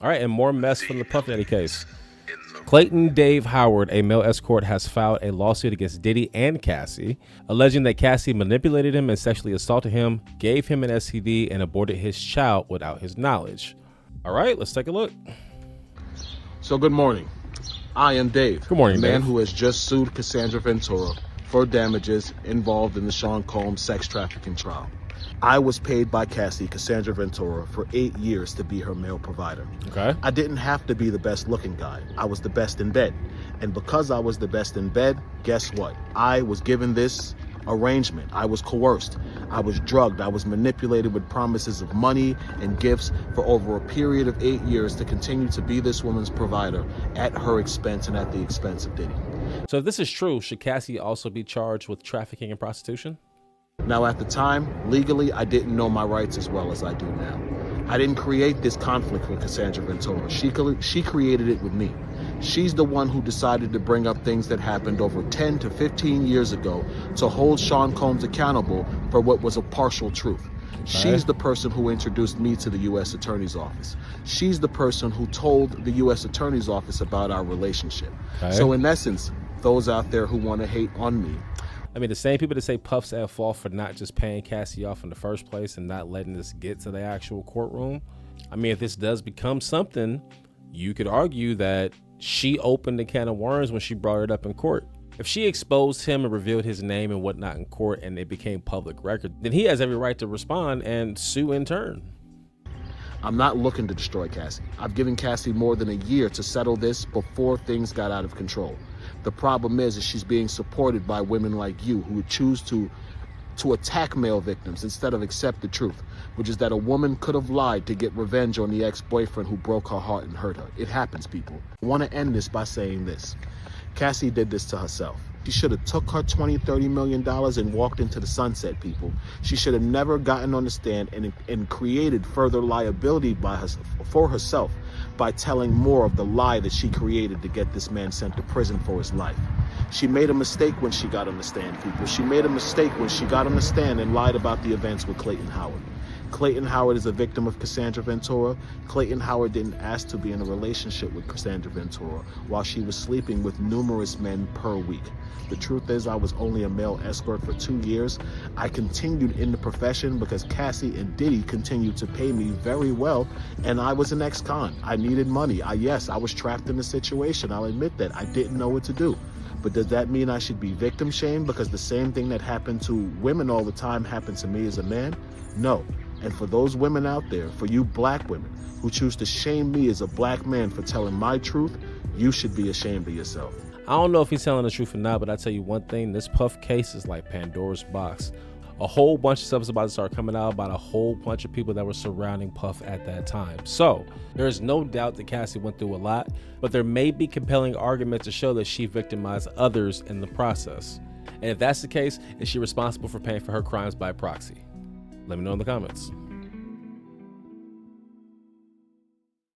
All right, and more mess from the Puff Daddy case. Clayton Dave Howard, a male escort, has filed a lawsuit against Diddy and Cassie, alleging that Cassie manipulated him and sexually assaulted him, gave him an STD, and aborted his child without his knowledge. All right, let's take a look. So good morning. I am Dave, Good morning, the man Dave. who has just sued Cassandra Ventura for damages involved in the Sean Combs sex trafficking trial. I was paid by Cassie, Cassandra Ventura, for 8 years to be her male provider. Okay. I didn't have to be the best looking guy. I was the best in bed. And because I was the best in bed, guess what? I was given this arrangement. I was coerced. I was drugged. I was manipulated with promises of money and gifts for over a period of 8 years to continue to be this woman's provider at her expense and at the expense of Diddy. So if this is true, should Cassie also be charged with trafficking and prostitution? Now, at the time, legally, I didn't know my rights as well as I do now. I didn't create this conflict with Cassandra Ventura. She created it with me. She's the one who decided to bring up things that happened over 10 to 15 years ago to hold Sean Combs accountable for what was a partial truth. Okay. She's the person who introduced me to the U.S. Attorney's Office. She's the person who told the U.S. Attorney's Office about our relationship. Okay. So in essence, those out there who want to hate on me, I mean, the same people that say Puff's at fault for not just paying Cassie off in the first place and not letting this get to the actual courtroom. I mean, if this does become something, you could argue that she opened the can of worms when she brought it up in court. If she exposed him and revealed his name and whatnot in court and it became public record, then he has every right to respond and sue in turn. I'm not looking to destroy Cassie. I've given Cassie more than a year to settle this before things got out of control. The problem is she's being supported by women like you who would choose to attack male victims instead of accept the truth, which is that a woman could have lied to get revenge on the ex-boyfriend who broke her heart and hurt her. It happens, people. I want to end this by saying this. Cassie did this to herself. She should have took her $20-30 million and walked into the sunset, people. She should have never gotten on the stand and created further liability for herself by telling more of the lie that she created to get this man sent to prison for his life. She made a mistake when she got on the stand, people. She made a mistake when she got on the stand and lied about the events with Clayton Howard. Clayton Howard is a victim of Cassandra Ventura. Clayton Howard didn't ask to be in a relationship with Cassandra Ventura while she was sleeping with numerous men per week. The truth is, I was only a male escort for 2 years. I continued in the profession because Cassie and Diddy continued to pay me very well, and I was an ex-con. I needed money. Yes, I was trapped in a situation. I'll admit that. I didn't know what to do. But does that mean I should be victim shamed because the same thing that happened to women all the time happened to me as a man? No. And for those women out there, for you black women who choose to shame me as a black man for telling my truth, you should be ashamed of yourself. I don't know if he's telling the truth or not, but I tell you one thing, this Puff case is like Pandora's box. A whole bunch of stuff is about to start coming out about a whole bunch of people that were surrounding Puff at that time. So there is no doubt that Cassie went through a lot, but there may be compelling arguments to show that she victimized others in the process. And if that's the case, is she responsible for paying for her crimes by proxy? Let me know in the comments.